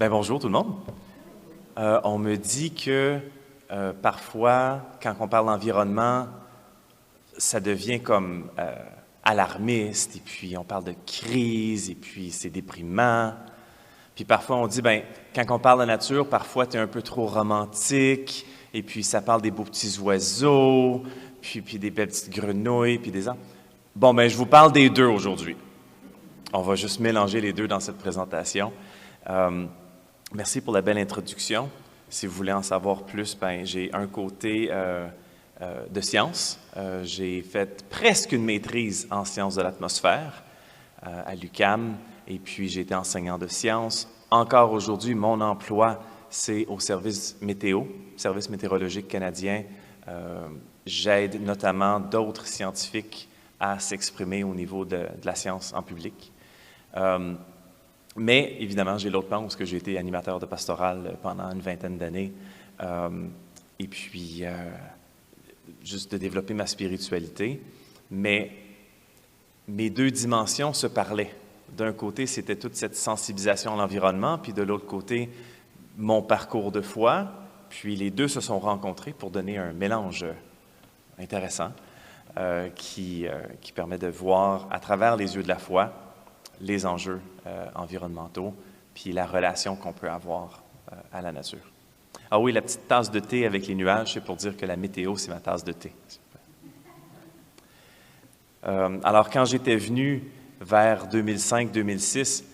Ben bonjour tout le monde. On me dit que parfois, quand on parle d'environnement, ça devient comme alarmiste, et puis on parle de crise, et puis c'est déprimant. Puis parfois on dit, ben quand on parle de nature, parfois tu es un peu trop romantique, et puis ça parle des beaux petits oiseaux, puis des belles petites grenouilles, puis des arbres. Bon, ben je vous parle des deux aujourd'hui. On va juste mélanger les deux dans cette présentation. Merci pour la belle introduction. Si vous voulez en savoir plus, ben, j'ai un côté de sciences. J'ai fait presque une maîtrise en sciences de l'atmosphère à l'UQAM, et puis j'ai été enseignant de sciences. Encore aujourd'hui, mon emploi, c'est au service météo, service météorologique canadien. J'aide notamment d'autres scientifiques à s'exprimer au niveau de la science en public. Mais évidemment, j'ai l'autre plan parce que j'ai été animateur de pastoral pendant une vingtaine d'années. Et puis, juste de développer ma spiritualité. Mais mes deux dimensions se parlaient. D'un côté, c'était toute cette sensibilisation à l'environnement, puis de l'autre côté, mon parcours de foi. Puis les deux se sont rencontrés pour donner un mélange intéressant qui permet de voir à travers les yeux de la foi les enjeux environnementaux, puis la relation qu'on peut avoir à la nature. Ah oui, la petite tasse de thé avec les nuages, c'est pour dire que la météo, c'est ma tasse de thé. Alors, quand j'étais venu vers 2005-2006,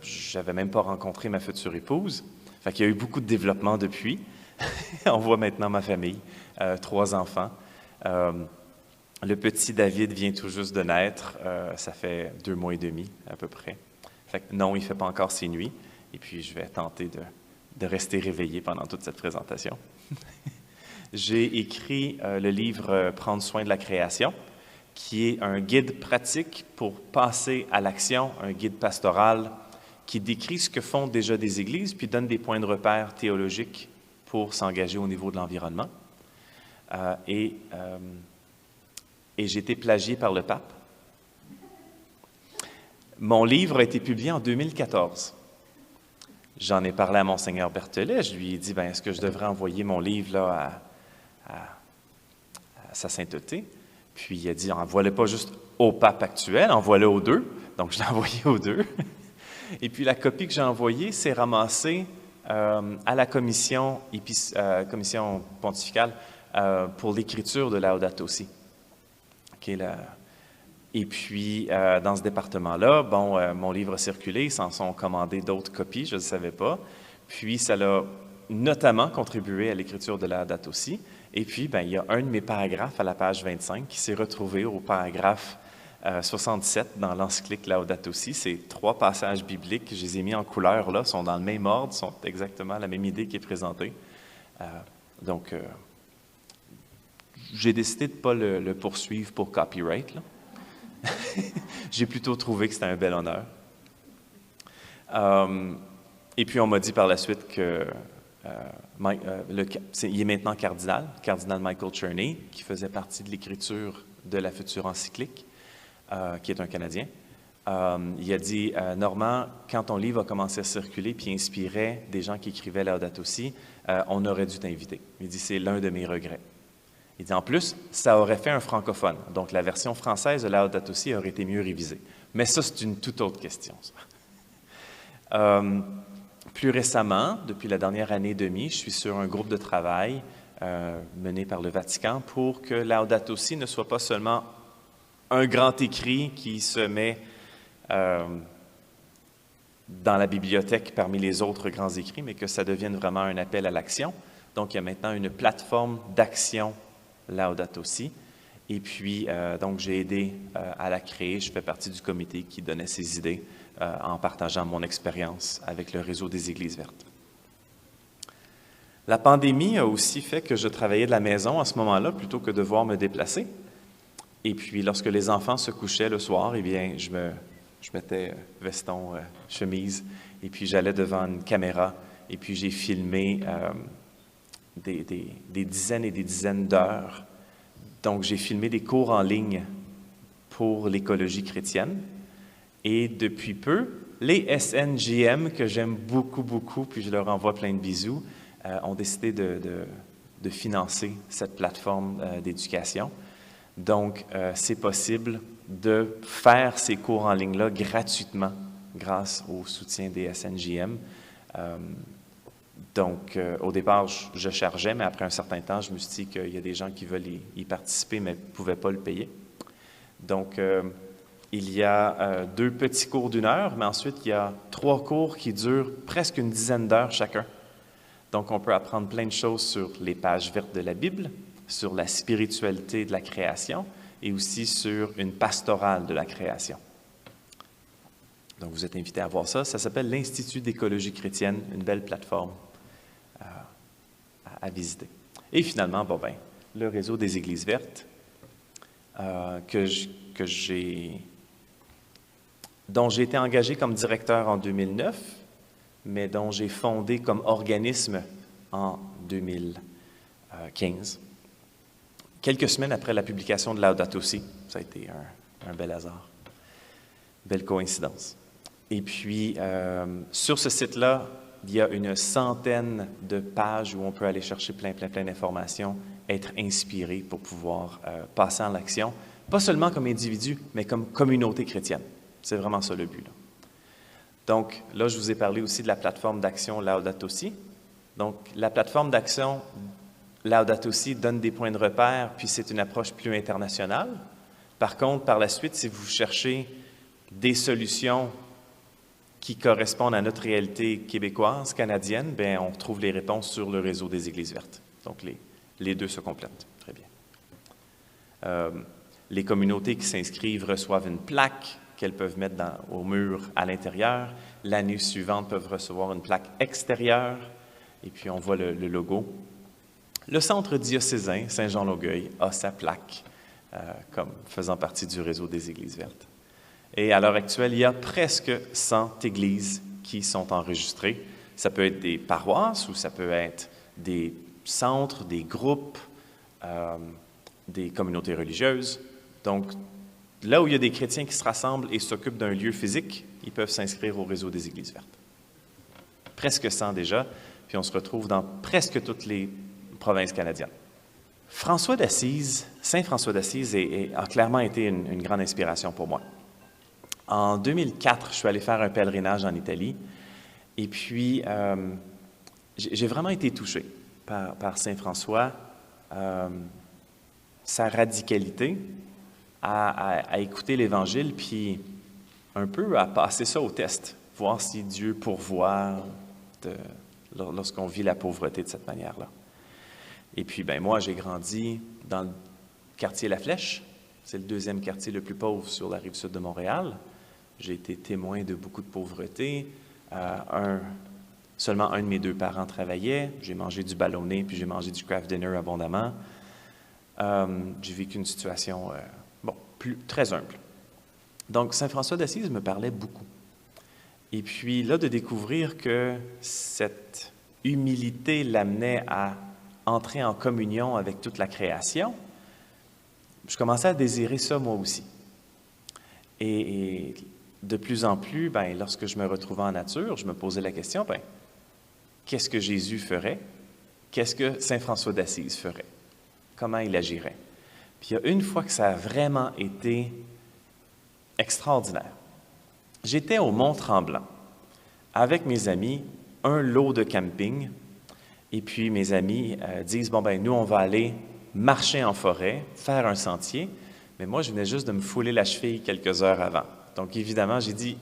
j'avais même pas rencontré ma future épouse. Fait qu'il y a eu beaucoup de développement depuis. On voit maintenant ma famille, 3 enfants. Le petit David vient tout juste de naître, ça fait 2 mois et demi à peu près. Fait que non, il ne fait pas encore ses nuits, et puis je vais tenter de rester réveillé pendant toute cette présentation. J'ai écrit le livre « Prendre soin de la création », qui est un guide pratique pour passer à l'action, un guide pastoral qui décrit ce que font déjà des églises, puis donne des points de repère théologiques pour s'engager au niveau de l'environnement. Et j'ai été plagié par le pape. Mon livre a été publié en 2014. J'en ai parlé à Monseigneur Berthelet. Je lui ai dit, est-ce que je devrais envoyer mon livre là, à sa sainteté? Puis il a dit, envoie-le pas juste au pape actuel, envoie-le aux deux. Donc je l'ai envoyé aux deux. Et puis la copie que j'ai envoyée s'est ramassée à la commission pontificale pour l'écriture de Laudato Si. Et puis, dans ce département-là, mon livre a circulé, ils s'en sont commandé d'autres copies, je ne le savais pas. Puis, ça a notamment contribué à l'écriture de Laudato Si. Et puis, il y a un de mes paragraphes à la page 25 qui s'est retrouvé au paragraphe 67 dans l'encyclique Laudato Si. C'est 3 passages bibliques, je les ai mis en couleur là, sont dans le même ordre, sont exactement la même idée qui est présentée. Donc, j'ai décidé de ne pas le poursuivre pour copyright, là. J'ai plutôt trouvé que c'était un bel honneur. Et puis, on m'a dit par la suite que il est maintenant cardinal Michael Cherney, qui faisait partie de l'écriture de la future encyclique, qui est un Canadien. Il a dit, Normand, quand ton livre a commencé à circuler puis inspirait des gens qui écrivaient Laudato Si, on aurait dû t'inviter. Il dit, c'est l'un de mes regrets. Il dit, en plus, ça aurait fait un francophone. Donc, la version française de Laudato Si aurait été mieux révisée. Mais ça, c'est une toute autre question, ça. Plus récemment, depuis la dernière année et demie, je suis sur un groupe de travail mené par le Vatican pour que Laudato Si ne soit pas seulement un grand écrit qui se met dans la bibliothèque parmi les autres grands écrits, mais que ça devienne vraiment un appel à l'action. Donc, il y a maintenant une plateforme d'action Laudato Si. Et puis, donc, j'ai aidé à la créer. Je fais partie du comité qui donnait ces idées en partageant mon expérience avec le réseau des Églises vertes. La pandémie a aussi fait que je travaillais de la maison à ce moment-là plutôt que de devoir me déplacer. Et puis, lorsque les enfants se couchaient le soir, eh bien, je mettais veston, chemise, et puis j'allais devant une caméra, et puis j'ai filmé des dizaines et des dizaines d'heures. Donc, j'ai filmé des cours en ligne pour l'écologie chrétienne. Et depuis peu, Les SNJM, que j'aime beaucoup, beaucoup, puis je leur envoie plein de bisous, ont décidé de financer cette plateforme d'éducation. Donc, c'est possible de faire ces cours en ligne-là gratuitement grâce au soutien des SNJM. Donc, au départ, je chargeais, mais après un certain temps, je me suis dit qu'il y a des gens qui veulent y participer, mais ne pouvaient pas le payer. Donc, il y a 2 petits cours d'1 heure, mais ensuite, il y a 3 cours qui durent presque une dizaine d'heures chacun. Donc, on peut apprendre plein de choses sur les pages vertes de la Bible, sur la spiritualité de la création et aussi sur une pastorale de la création. Donc, vous êtes invités à voir ça. Ça s'appelle l'Institut d'écologie chrétienne, une belle plateforme à visiter. Et finalement, le réseau des Églises vertes, dont j'ai été engagé comme directeur en 2009, mais dont j'ai fondé comme organisme en 2015. Quelques semaines après la publication de Laudato Si, ça a été un bel hasard, belle coïncidence. Et puis, sur ce site-là, il y a une centaine de pages où on peut aller chercher plein d'informations, être inspiré pour pouvoir passer en l'action, pas seulement comme individu, mais comme communauté chrétienne. C'est vraiment ça le but, là. Donc, là, je vous ai parlé aussi de la plateforme d'action Laudato Si. Donc, la plateforme d'action Laudato Si donne des points de repère, puis c'est une approche plus internationale. Par contre, par la suite, si vous cherchez des solutions qui correspondent à notre réalité québécoise, canadienne, bien, on retrouve les réponses sur le réseau des Églises vertes. Donc, les 2 se complètent. Très bien. Les communautés qui s'inscrivent reçoivent une plaque qu'elles peuvent mettre au mur à l'intérieur. L'année suivante, peuvent recevoir une plaque extérieure. Et puis, on voit le logo. Le Centre diocésain Saint-Jean-Longueuil a sa plaque comme faisant partie du réseau des Églises vertes. Et à l'heure actuelle, il y a presque 100 églises qui sont enregistrées. Ça peut être des paroisses ou ça peut être des centres, des groupes, des communautés religieuses. Donc, là où il y a des chrétiens qui se rassemblent et s'occupent d'un lieu physique, ils peuvent s'inscrire au réseau des Églises vertes. Presque 100 déjà, puis on se retrouve dans presque toutes les provinces canadiennes. François d'Assise, Saint François d'Assise a clairement été une grande inspiration pour moi. En 2004, je suis allé faire un pèlerinage en Italie et puis j'ai vraiment été touché par Saint François, sa radicalité à écouter l'Évangile puis un peu à passer ça au test, voir si Dieu pourvoit lorsqu'on vit la pauvreté de cette manière-là. Et puis, moi, j'ai grandi dans le quartier La Flèche. C'est le 2e quartier le plus pauvre sur la rive sud de Montréal. J'ai été témoin de beaucoup de pauvreté. Seulement un de mes 2 parents travaillait. J'ai mangé du ballonné, puis j'ai mangé du craft dinner abondamment. J'ai vécu une situation, très humble. Donc, Saint François d'Assise me parlait beaucoup. Et puis là, de découvrir que cette humilité l'amenait à entrer en communion avec toute la création, je commençais à désirer ça moi aussi. Et de plus en plus, lorsque je me retrouvais en nature, je me posais la question, qu'est-ce que Jésus ferait? Qu'est-ce que Saint François d'Assise ferait? Comment il agirait? Puis il y a une fois que ça a vraiment été extraordinaire. J'étais au Mont-Tremblant avec mes amis, un lot de camping, et puis mes amis disent, nous, on va aller marcher en forêt, faire un sentier, mais moi, je venais juste de me fouler la cheville quelques heures avant. Donc, évidemment, j'ai dit,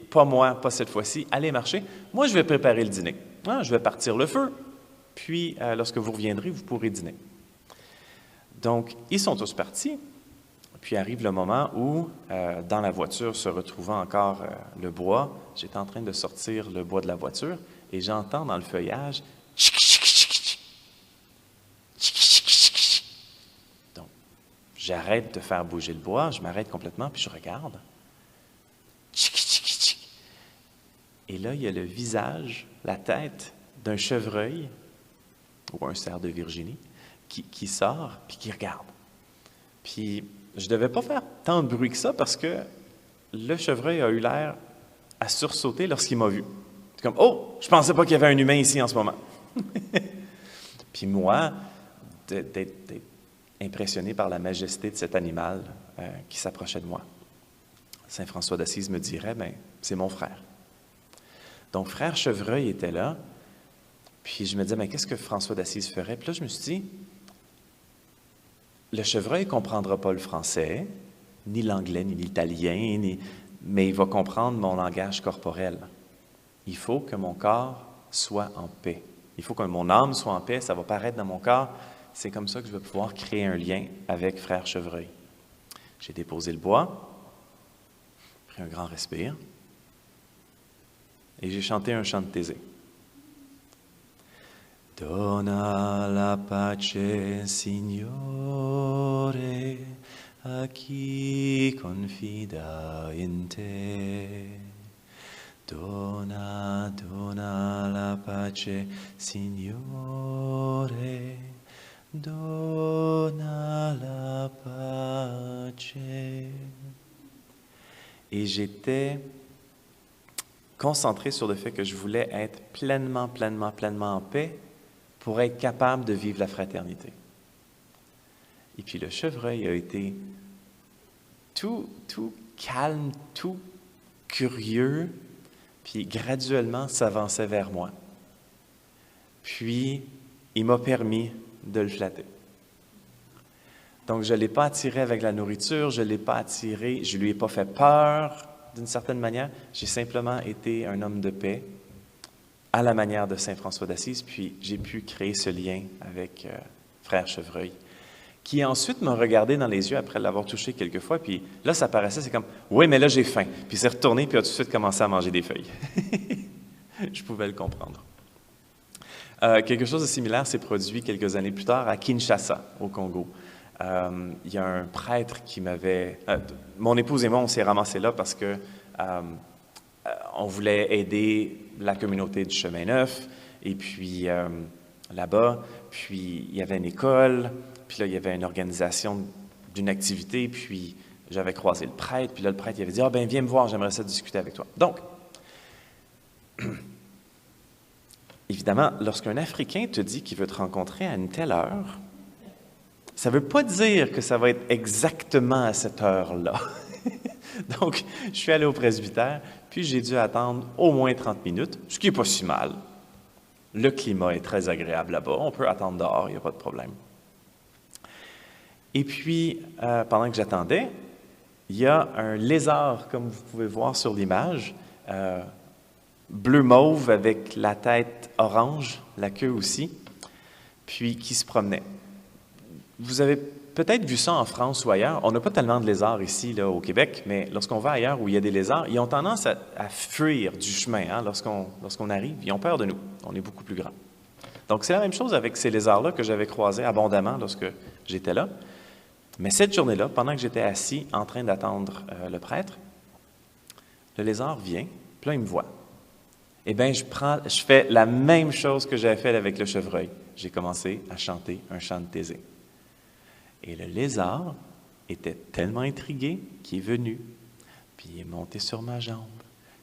pas moi, pas cette fois-ci, allez marcher. Moi, je vais préparer le dîner. Je vais partir le feu, puis lorsque vous reviendrez, vous pourrez dîner. Donc, ils sont tous partis, puis arrive le moment où, dans la voiture, se retrouvant encore le bois, j'étais en train de sortir le bois de la voiture, et j'entends dans le feuillage, donc, j'arrête de faire bouger le bois, je m'arrête complètement, puis je regarde. Et là, il y a le visage, la tête d'un chevreuil, ou un cerf de Virginie, qui sort, puis qui regarde. Puis, je ne devais pas faire tant de bruit que ça, parce que le chevreuil a eu l'air a sursauté lorsqu'il m'a vu. C'est comme, oh, je pensais pas qu'il y avait un humain ici en ce moment. Puis moi, d'être impressionné par la majesté de cet animal qui s'approchait de moi. Saint François d'Assise me dirait, ben, c'est mon frère. Donc, frère Chevreuil était là, puis je me disais, mais qu'est-ce que François d'Assise ferait? Puis là, je me suis dit, le chevreuil ne comprendra pas le français, ni l'anglais, ni l'italien, mais il va comprendre mon langage corporel. Il faut que mon corps soit en paix. Il faut que mon âme soit en paix, ça va paraître dans mon corps. C'est comme ça que je vais pouvoir créer un lien avec frère Chevreuil. J'ai déposé le bois, pris un grand respire, et j'ai chanté un chant de Thésée. Dona la pace, Signore, a chi confida in te. Dona la pace, Signore, dona la pace. Et j'étais concentré sur le fait que je voulais être pleinement en paix pour être capable de vivre la fraternité. Et puis le chevreuil a été tout calme, tout curieux, puis graduellement s'avançait vers moi. Puis, il m'a permis de le flatter. Donc, je ne l'ai pas attiré avec la nourriture, je ne l'ai pas attiré, je ne lui ai pas fait peur d'une certaine manière. J'ai simplement été un homme de paix à la manière de Saint François d'Assise, puis j'ai pu créer ce lien avec frère Chevreuil, qui ensuite m'a regardé dans les yeux après l'avoir touché quelques fois, puis là, ça paraissait, c'est comme « Oui, mais là, j'ai faim ». Puis il s'est retourné, puis il a tout de suite commencé à manger des feuilles. Je pouvais le comprendre. Quelque chose de similaire s'est produit quelques années plus tard à Kinshasa, au Congo. Il y a un prêtre qui m'avait... mon épouse et moi, on s'est ramassés là parce que on voulait aider la communauté du Chemin Neuf, et puis là-bas, puis il y avait une école, puis là, il y avait une organisation d'une activité, puis j'avais croisé le prêtre, puis là, le prêtre, il avait dit « Ah, ben viens me voir, j'aimerais ça discuter avec toi. » Donc, évidemment, lorsqu'un Africain te dit qu'il veut te rencontrer à une telle heure, ça ne veut pas dire que ça va être exactement à cette heure-là. Donc, je suis allé au presbytère, puis j'ai dû attendre au moins 30 minutes, ce qui n'est pas si mal. Le climat est très agréable là-bas, on peut attendre dehors, il n'y a pas de problème. Et puis, pendant que j'attendais, il y a un lézard, comme vous pouvez voir sur l'image, bleu-mauve avec la tête orange, la queue aussi, puis qui se promenait. Vous avez peut-être vu ça en France ou ailleurs. On n'a pas tellement de lézards ici, là, au Québec, mais lorsqu'on va ailleurs où il y a des lézards, ils ont tendance à fuir du chemin. Hein, lorsqu'on arrive, ils ont peur de nous. On est beaucoup plus grands. Donc, c'est la même chose avec ces lézards-là que j'avais croisés abondamment lorsque j'étais là. Mais cette journée-là, pendant que j'étais assis en train d'attendre le prêtre, le lézard vient, puis là, il me voit. Eh bien, je fais la même chose que j'avais fait avec le chevreuil. J'ai commencé à chanter un chant de Thésée. Et le lézard était tellement intrigué qu'il est venu, puis il est monté sur ma jambe,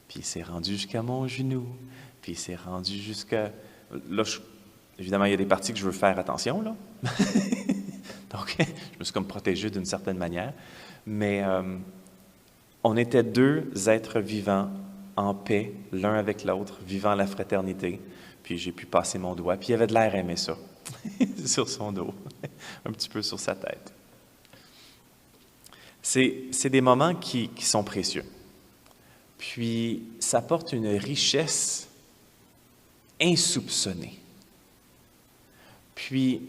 puis il s'est rendu jusqu'à mon genou, puis il s'est rendu jusqu'à... Là, évidemment, il y a des parties que je veux faire attention, là. Donc, je me suis comme protégé d'une certaine manière. Mais on était deux êtres vivants en paix, l'un avec l'autre, vivant la fraternité. Puis j'ai pu passer mon doigt, puis il y avait de l'air à aimer ça, sur son dos, un petit peu sur sa tête. C'est des moments qui sont précieux. Puis ça apporte une richesse insoupçonnée. Puis,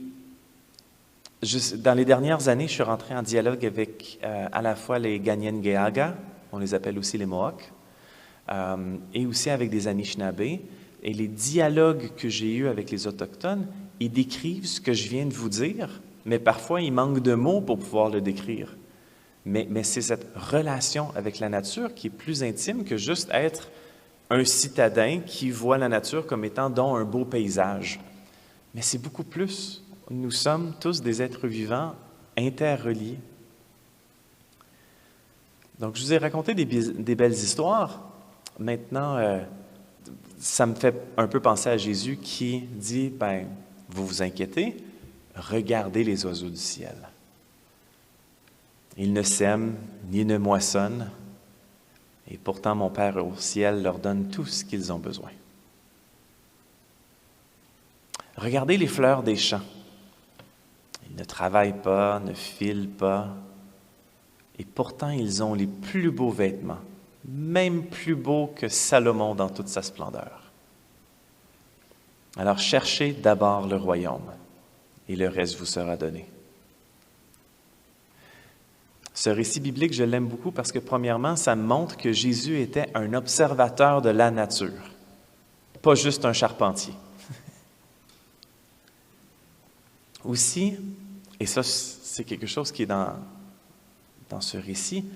dans les dernières années, je suis rentré en dialogue avec à la fois les Ganyengéaga, on les appelle aussi les Mohawks, et aussi avec des Anishinabés. Et les dialogues que j'ai eus avec les Autochtones, ils décrivent ce que je viens de vous dire, mais parfois il manque de mots pour pouvoir le décrire. Mais c'est cette relation avec la nature qui est plus intime que juste être un citadin qui voit la nature comme étant donc un beau paysage. Mais c'est beaucoup plus. Nous sommes tous des êtres vivants interreliés. Donc, je vous ai raconté des belles histoires, Maintenant, ça me fait un peu penser à Jésus qui dit, ben, vous vous inquiétez, regardez les oiseaux du ciel. Ils ne sèment ni ne moissonnent, et pourtant mon Père au ciel leur donne tout ce qu'ils ont besoin. Regardez les fleurs des champs. Ils ne travaillent pas, ne filent pas, et pourtant ils ont les plus beaux vêtements, même plus beaux que Salomon dans toute sa splendeur. Alors cherchez d'abord le royaume, et le reste vous sera donné. Ce récit biblique, je l'aime beaucoup parce que, premièrement, ça me montre que Jésus était un observateur de la nature, pas juste un charpentier. Aussi, et ça, c'est quelque chose qui est dans ce récit,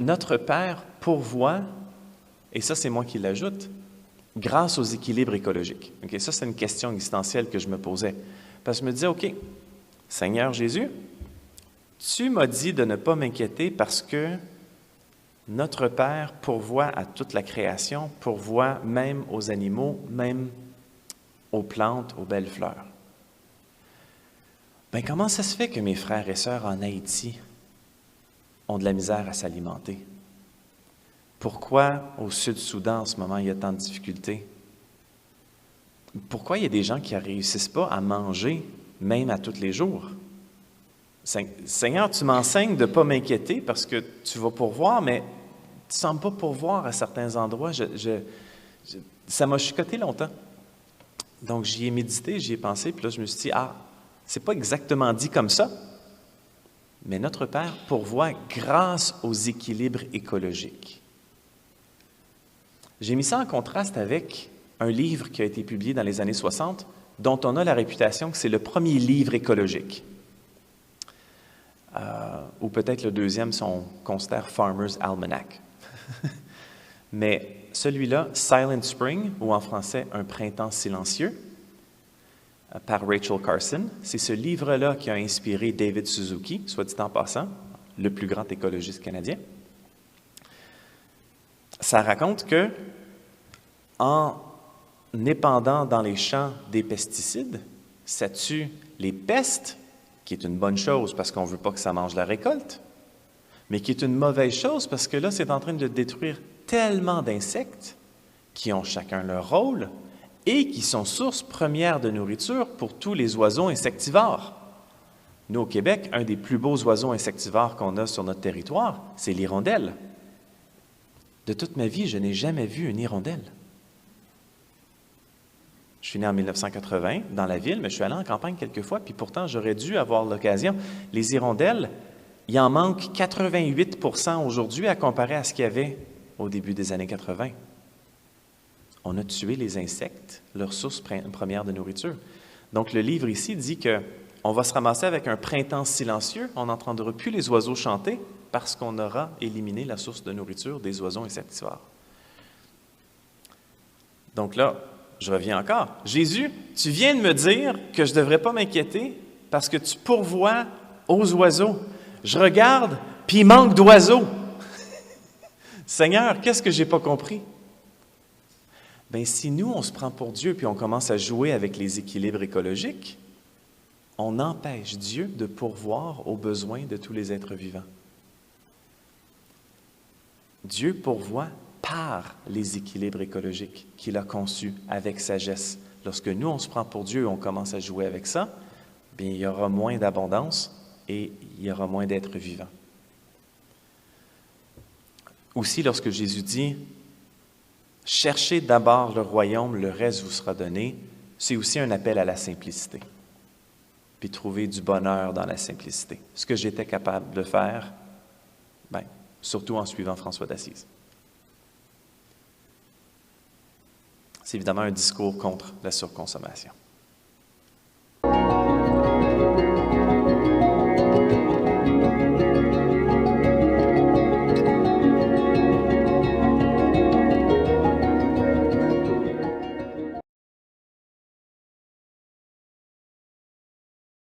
notre Père pourvoit, et ça, c'est moi qui l'ajoute, grâce aux équilibres écologiques. Okay? Ça, c'est une question existentielle que je me posais. Parce que je me disais, OK, Seigneur Jésus, tu m'as dit de ne pas m'inquiéter parce que notre Père pourvoit à toute la création, pourvoit même aux animaux, même aux plantes, aux belles fleurs. Bien, comment ça se fait que mes frères et sœurs en Haïti ont de la misère à s'alimenter? Pourquoi au Sud-Soudan, en ce moment, il y a tant de difficultés? Pourquoi il y a des gens qui ne réussissent pas à manger, même à tous les jours? Seigneur, tu m'enseignes de ne pas m'inquiéter parce que tu vas pourvoir, mais tu ne sembles pas pourvoir à certains endroits. Ça m'a chicoté longtemps. Donc, j'y ai médité, j'y ai pensé, puis là, je me suis dit, c'est pas exactement dit comme ça, mais notre Père pourvoit grâce aux équilibres écologiques. J'ai mis ça en contraste avec un livre qui a été publié dans les années 60, dont on a la réputation que c'est le premier livre écologique. Ou peut-être le deuxième, si on considère Farmer's Almanac. Mais celui-là, Silent Spring, ou en français, Un printemps silencieux, par Rachel Carson, c'est ce livre-là qui a inspiré David Suzuki, soit dit en passant, le plus grand écologiste canadien. Ça raconte que, en épandant dans les champs des pesticides, ça tue les pestes, qui est une bonne chose parce qu'on ne veut pas que ça mange la récolte, mais qui est une mauvaise chose parce que là, c'est en train de détruire tellement d'insectes qui ont chacun leur rôle et qui sont source première de nourriture pour tous les oiseaux insectivores. Nous, au Québec, un des plus beaux oiseaux insectivores qu'on a sur notre territoire, c'est l'hirondelle. De toute ma vie, je n'ai jamais vu une hirondelle. Je suis né en 1980 dans la ville, mais je suis allé en campagne quelques fois, puis pourtant, j'aurais dû avoir l'occasion. Les hirondelles, il en manque 88% aujourd'hui à comparer à ce qu'il y avait au début des années 80. On a tué les insectes, leur source première de nourriture. Donc, le livre ici dit qu'on va se ramasser avec un printemps silencieux, on n'entendra plus les oiseaux chanter parce qu'on aura éliminé la source de nourriture des oiseaux insectivores. Donc là, je reviens encore. Jésus, tu viens de me dire que je ne devrais pas m'inquiéter parce que tu pourvois aux oiseaux. Je regarde, puis il manque d'oiseaux. Seigneur, qu'est-ce que je n'ai pas compris? Bien, si nous, on se prend pour Dieu puis on commence à jouer avec les équilibres écologiques, on empêche Dieu de pourvoir aux besoins de tous les êtres vivants. Dieu pourvoit par les équilibres écologiques qu'il a conçus avec sagesse. Lorsque nous, on se prend pour Dieu et on commence à jouer avec ça, bien, il y aura moins d'abondance et il y aura moins d'êtres vivants. Aussi, lorsque Jésus dit « Cherchez d'abord le royaume, le reste vous sera donné », c'est aussi un appel à la simplicité. Puis trouver du bonheur dans la simplicité. Ce que j'étais capable de faire, bien, surtout en suivant François d'Assise. C'est évidemment un discours contre la surconsommation.